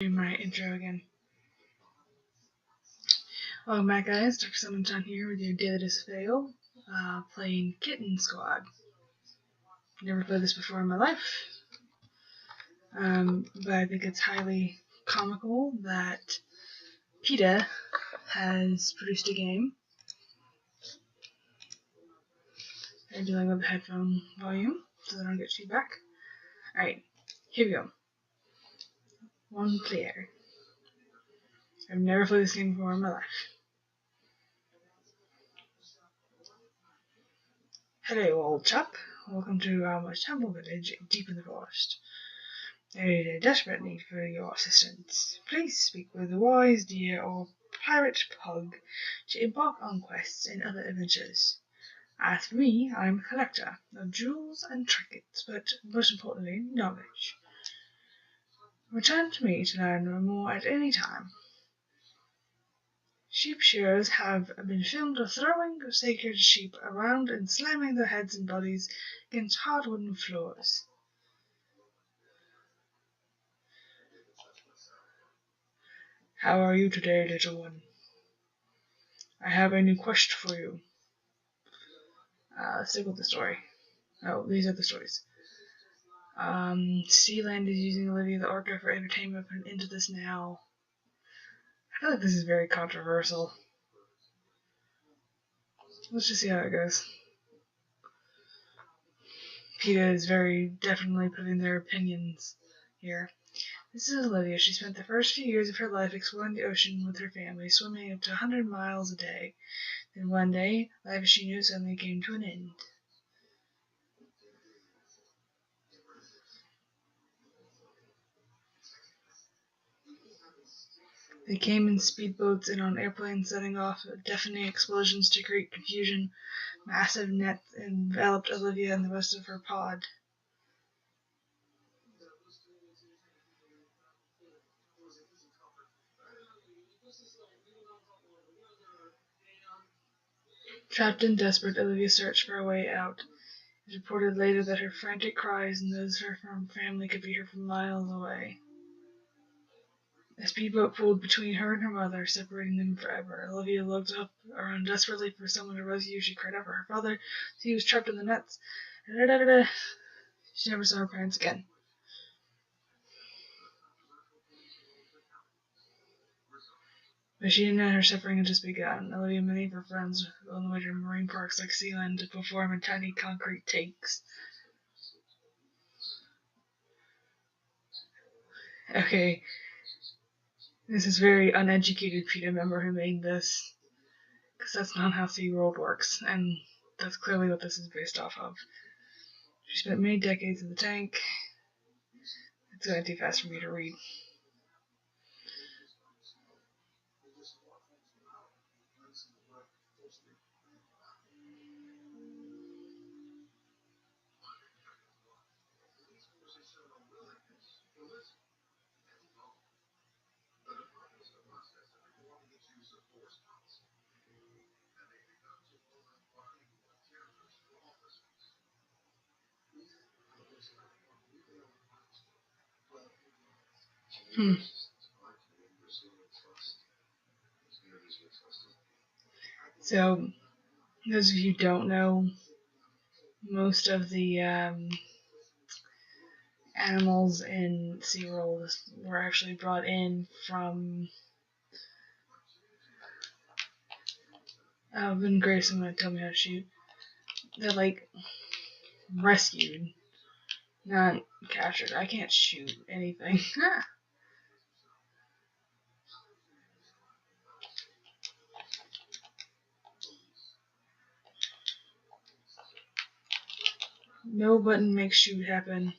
Do my intro again. Welcome back, guys. Dr. Summonton here with your Daily Dose of Fail, playing Kitten Squad. Never played this before in my life, but I think it's highly comical that PETA has produced a game. I'm dealing with the headphone volume so that I don't get feedback. Alright, here we go. One player. I've never played this game before in my life. Hello, old chap. Welcome to our temple village deep in the forest. There is a desperate need for your assistance. Please speak with a wise deer or pirate pug to embark on quests and other adventures. As for me, I am a collector of jewels and trinkets, but most importantly, knowledge. Return to me to learn more at any time. Sheep shearers have been filmed throwing sacred sheep around and slamming their heads and bodies against hard wooden floors. How are you today, little one? I have a new quest for you. Let's stick with the story. Oh, these are the stories. Sealand is using Olivia the Orca for entertainment, but into this now. I feel like this is very controversial. Let's just see how it goes. PETA is very definitely putting their opinions here. This is Olivia. She spent the first few years of her life exploring the ocean with her family, swimming up to 100 miles a day. Then one day, life as she knew suddenly came to an end. They came in speedboats and on airplanes, setting off deafening explosions to create confusion. Massive nets enveloped Olivia and the rest of her pod. Trapped and desperate, Olivia searched for a way out. It was reported later that her frantic cries and those of her family could be heard from miles away. A speedboat pulled between her and her mother, separating them forever. Olivia looked up around desperately for someone to rescue. She cried out for her father. He was trapped in the nets. She never saw her parents again. But she didn't know her suffering had just begun. Olivia and many of her friends on the way to marine parks like Sealand to perform in tiny concrete tanks. Okay, this is very uneducated PETA member who made this, because that's not how SeaWorld works, and that's clearly what this is based off of. She spent many decades in the tank. It's going too fast for me to read. So, those of you who don't know, most of the animals in SeaWorld were actually brought in from Ben Grayson would tell me how to shoot. They're like rescued, not captured. I can't shoot anything. No button makes shoot happen.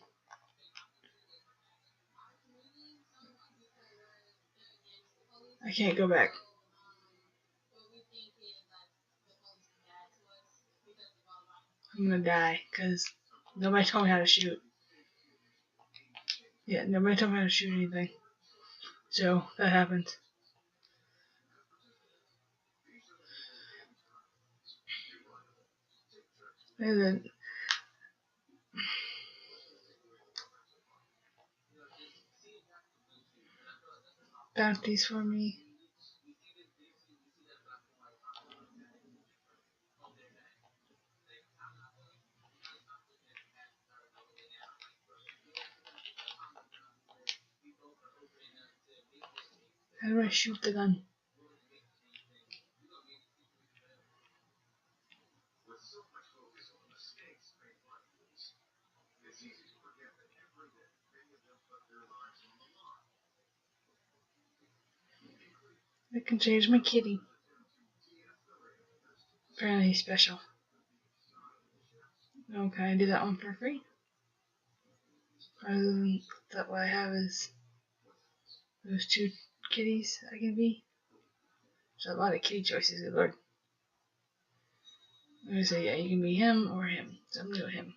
I can't go back. I'm gonna die because nobody told me how to shoot. Yeah, nobody told me how to shoot anything. So that happened. And then bounties for me. How do I shoot the gun? I can change my kitty. Apparently he's special. Oh, can I do that one for free? Rather than that what I have is those two kitties I can be. There's a lot of kitty choices, good lord. I'm gonna say, yeah, you can be him or him. So I'm gonna go him.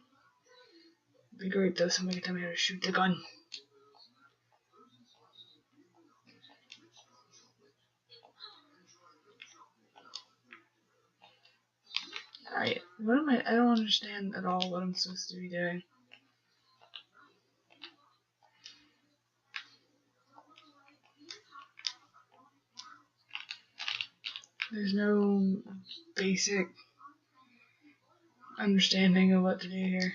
It'd be great though, somebody can tell me how to shoot the gun. I don't understand at all what I'm supposed to be doing. There's no basic understanding of what to do here.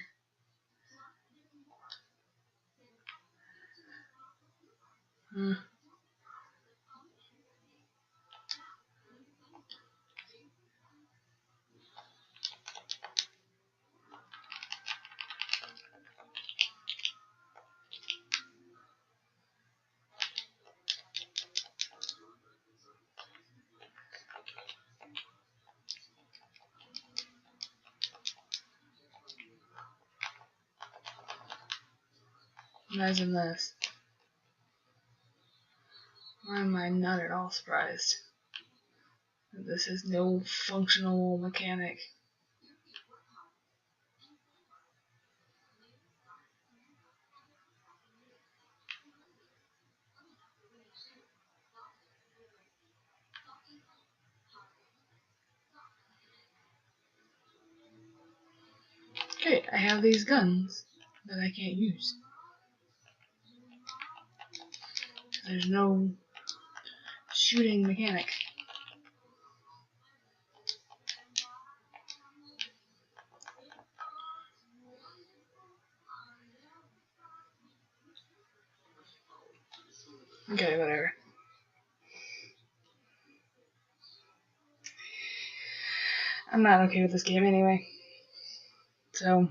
Imagine this. Why am I not at all surprised that this is no functional mechanic? Okay, I have these guns that I can't use. There's no shooting mechanic. Okay, whatever. I'm not okay with this game anyway. So,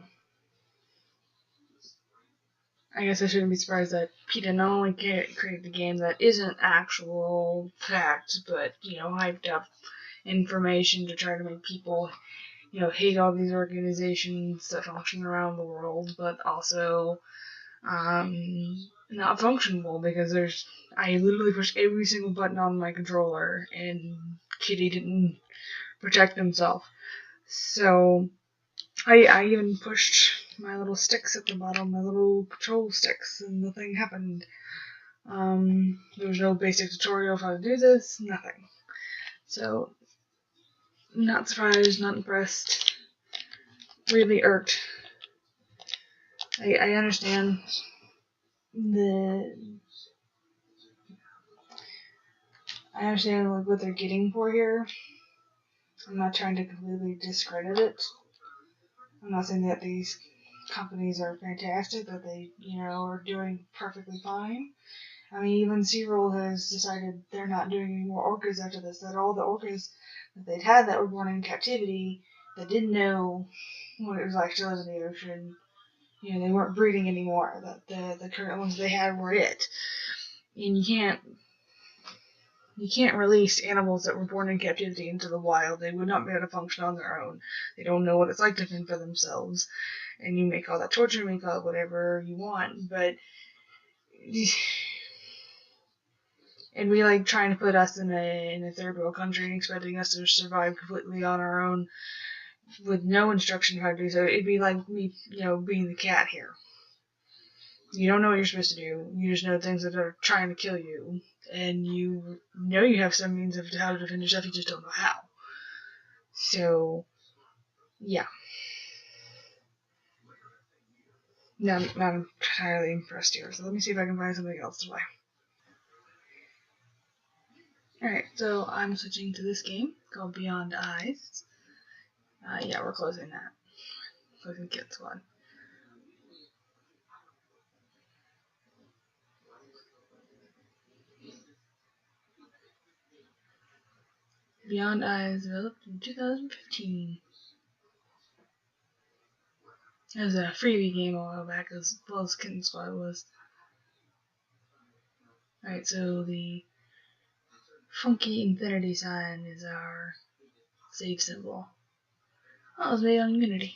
I guess I shouldn't be surprised that PETA not only created a game that isn't actual fact, but, hyped up information to try to make people, hate all these organizations that function around the world, but also not functionable because I literally pushed every single button on my controller and Kitty didn't protect himself. So I even pushed my little sticks at the bottom, my little control sticks, and nothing happened. There was no basic tutorial of how to do this, nothing. So, not surprised, not impressed, really irked. I understand what they're getting for here. I'm not trying to completely discredit it. I'm not saying that these companies are fantastic, that they, are doing perfectly fine. I mean, even SeaWorld has decided they're not doing any more orcas after this, that all the orcas that they'd had that were born in captivity, that didn't know what it was like to live in the ocean, they weren't breeding anymore, that the current ones they had were it. And you can't release animals that were born in captivity into the wild. They would not be able to function on their own. They don't know what it's like to fend for themselves. And you may call that torture, you may call it whatever you want, but it'd be like trying to put us in a third world country and expecting us to survive completely on our own with no instruction how to do so. It'd be like me, being the cat here. You don't know what you're supposed to do. You just know things that are trying to kill you. And you know you have some means of how to defend yourself, you just don't know how. So, yeah. Not entirely impressed here. So let me see if I can find something else to play. Alright, so I'm switching to this game called Beyond Eyes. Yeah, we're closing that. Closing Kid Squad. Beyond Eyes developed in 2015. It was a freebie game a while back, as well as Kitten Squad was. Alright, so the funky infinity sign is our save symbol. Oh, it was made on Unity.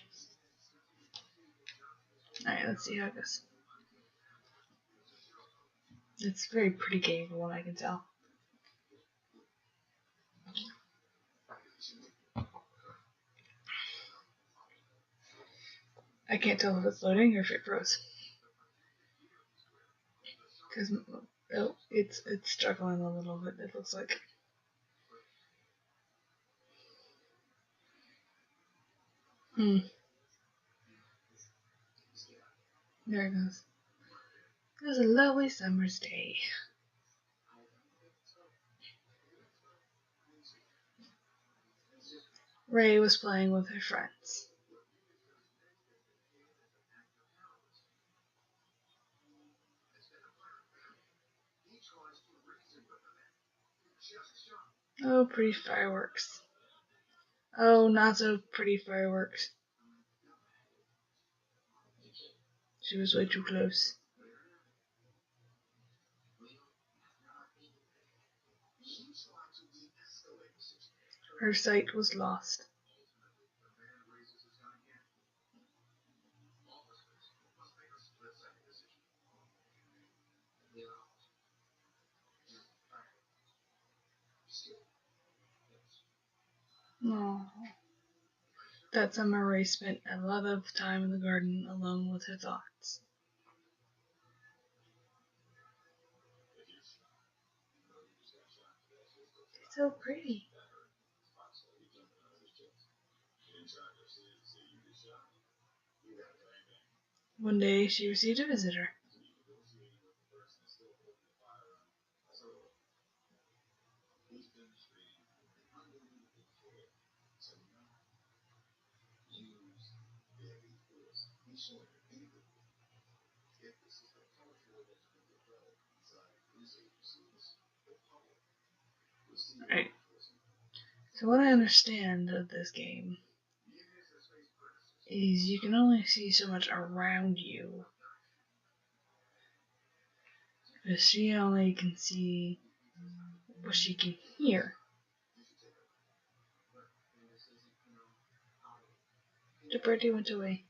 Alright, let's see how it goes. It's a very pretty game from what I can tell. I can't tell if it's loading or if it froze. Because it's struggling a little bit, it looks like. There it goes. It was a lovely summer's day. Ray was playing with her friends. Oh, pretty fireworks. Oh, not so pretty fireworks. She was way too close. Her sight was lost. Oh. That summer, Ray spent a lot of time in the garden alone with her thoughts. It's so pretty. One day, she received a visitor. Right. So what I understand of this game is you can only see so much around you. Because she only can see what she can hear. The birdie went away.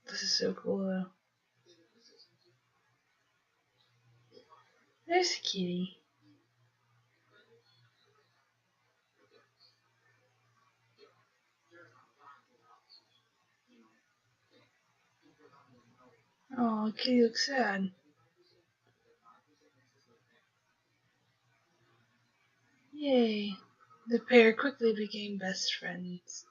This is so cool though. There's a kitty. Oh, kitty looks sad. Yay. The pair quickly became best friends.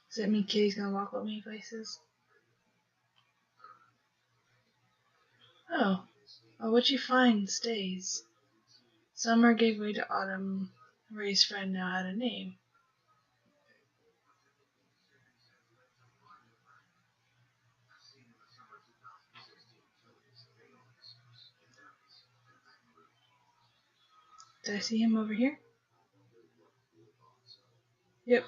Does that mean Kitty's gonna walk with me places? Oh. Oh, what you find stays. Summer gave way to autumn. Ray's friend now had a name. Did I see him over here? Yep.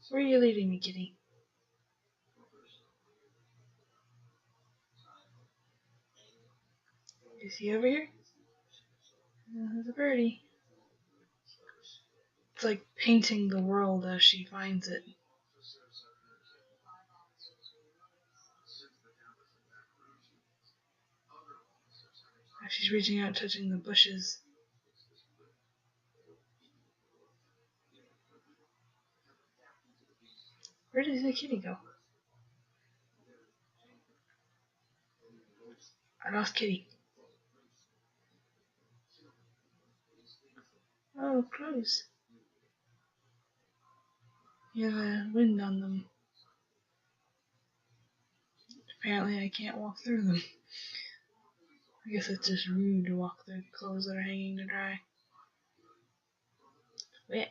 Where are you leading me, Kitty? Is he over here? There's a birdie. It's like painting the world as she finds it. She's reaching out, touching the bushes. Where did the kitty go? I lost Kitty. Oh, close. You have the wind on them. Apparently I can't walk through them. I guess it's just rude to walk through clothes that are hanging to dry. Wait.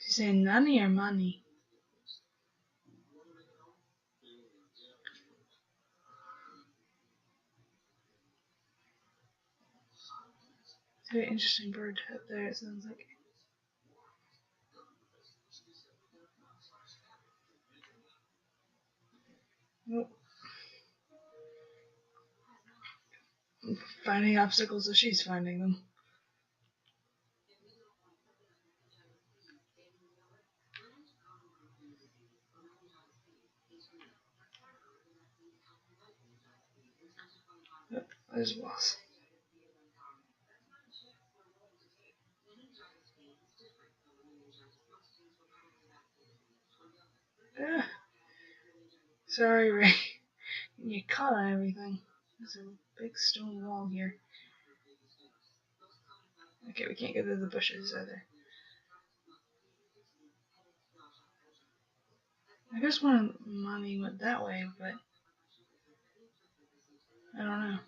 She's saying nanny or money? It's a very interesting bird up there, it sounds like. Nope. Finding obstacles as she's finding them. Yep, there's a boss. Ah, sorry, Ray. You caught on everything. There's a big stone wall here. Okay, we can't get through the bushes either. I guess when money went that way, but I don't know.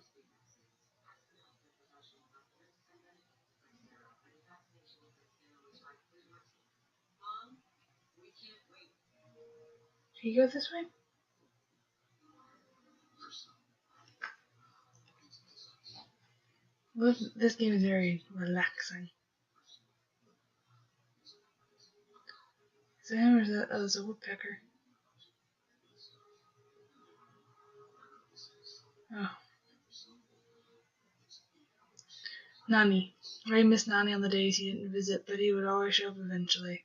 Can you go this way? Well, this game is very relaxing. Is that him or is that? Oh, it's a woodpecker. Oh. Nani. Ray missed Nani on the days he didn't visit, but he would always show up eventually.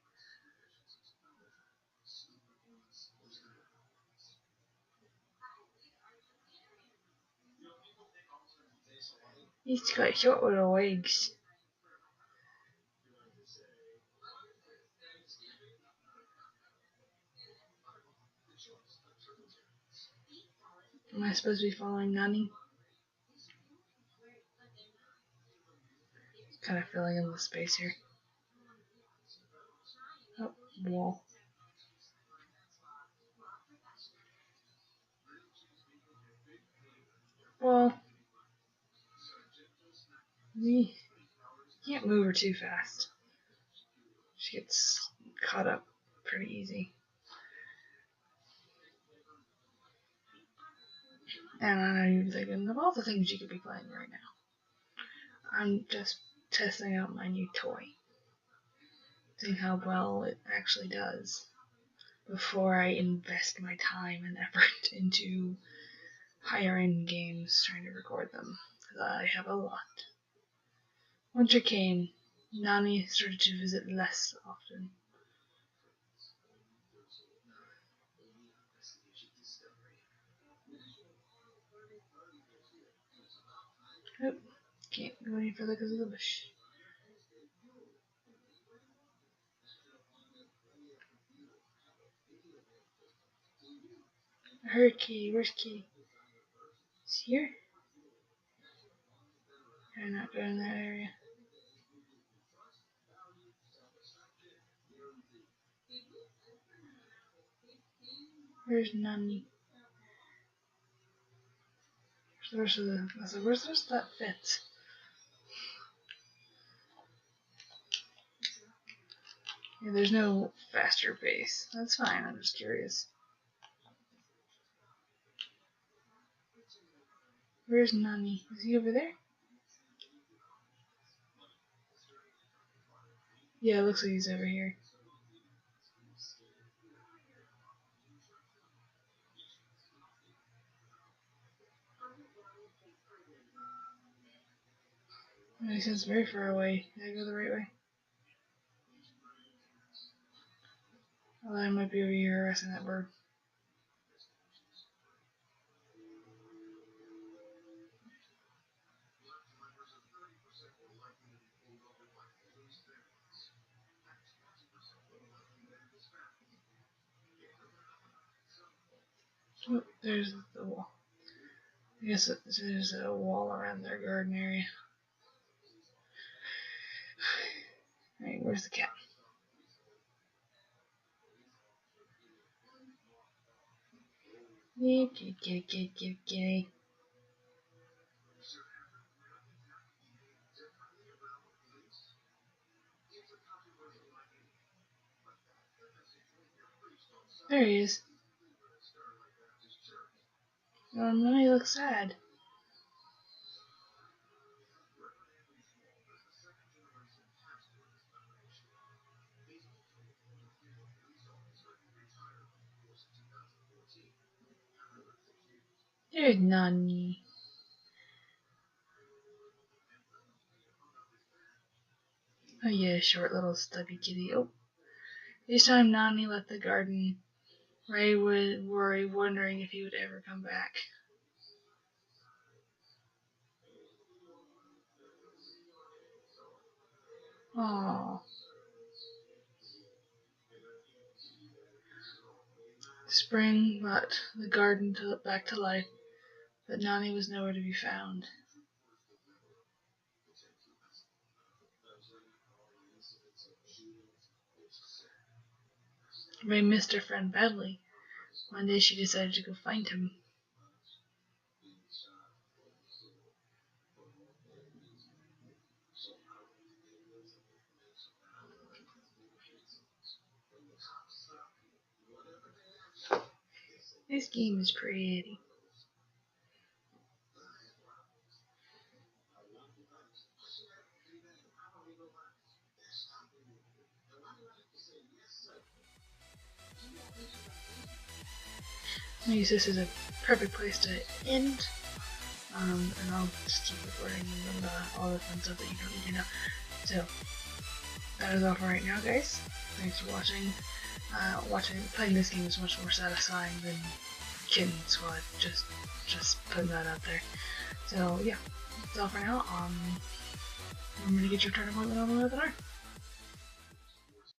He's got short little legs. Am I supposed to be following Nani? Kind of filling in the space here. Oh, wall. Well, we can't move her too fast. She gets caught up pretty easy. And I'm thinking of all the things you could be playing right now. I'm just testing out my new toy. Seeing how well it actually does before I invest my time and effort into higher end games trying to record them. Because I have a lot. Winter came. Nani started to visit less often. Nope. Can't go any further because of the bush. I heard Key. Where's Key? Is he here? I'm not going in that area. Where's Nani? Where's the rest of the... I was like, where's the rest of that fence? Yeah, there's no faster pace. That's fine, I'm just curious. Where's Nani? Is he over there? Yeah, it looks like he's over here. He seems very far away. Did I go the right way? Oh, I might be over here harassing that bird. Oh, there's the wall. I guess there's a wall around their garden area. Alright, where's the cat? Kitty. There he is. He looks sad. There's Nani. Oh yeah, short little stubby kitty. Oh, each time Nani left the garden, Ray would worry, wondering if he would ever come back. Aww. Spring brought the garden back to life, but Nani was nowhere to be found. Ray missed her friend badly. One day she decided to go find him. This game is pretty. I use this as a perfect place to end. And I'll just keep recording all the fun stuff that you don't need to know. So, that is all for right now, guys. Thanks for watching. Playing this game is much more satisfying than Kitten Squad. Just putting that out there. So, yeah, that's all for now. Remember to get your turn appointment on the webinar.